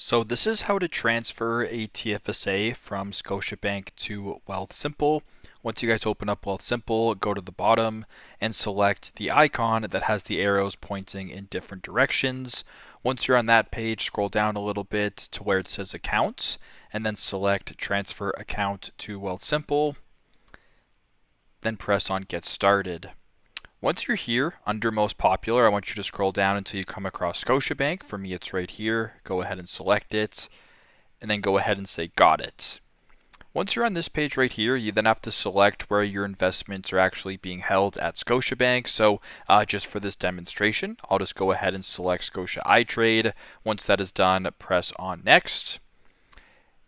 So this is how to transfer a TFSA from Scotiabank to Wealthsimple. Once you guys open up Wealthsimple, go to the bottom and select the icon that has the arrows pointing in different directions. Once you're on that page, scroll down a little bit to where it says Accounts, and then select Transfer Account to Wealthsimple. Then press on Get Started. Once you're here under Most Popular, I want you to scroll down until you come across Scotiabank. For me, it's right here. Go ahead and select it, and then go ahead and say Got it. Once you're on this page right here, you then have to select where your investments are actually being held at Scotiabank. So just for this demonstration, I'll just go ahead and select Scotia iTrade. Once that is done, press on Next.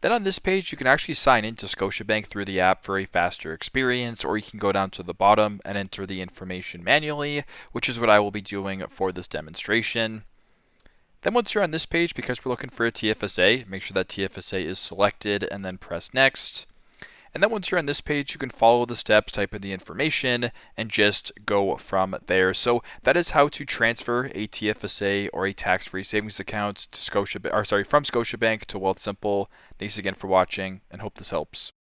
Then on this page, you can actually sign into Scotiabank through the app for a faster experience, or you can go down to the bottom and enter the information manually, which is what I will be doing for this demonstration. Then once you're on this page, because we're looking for a TFSA, make sure that TFSA is selected and then press Next. And then once you're on this page, you can follow the steps, type in the information, and just go from there. So that is how to transfer a TFSA or a tax-free savings account to from Scotiabank to Wealthsimple. Thanks again for watching, and hope this helps.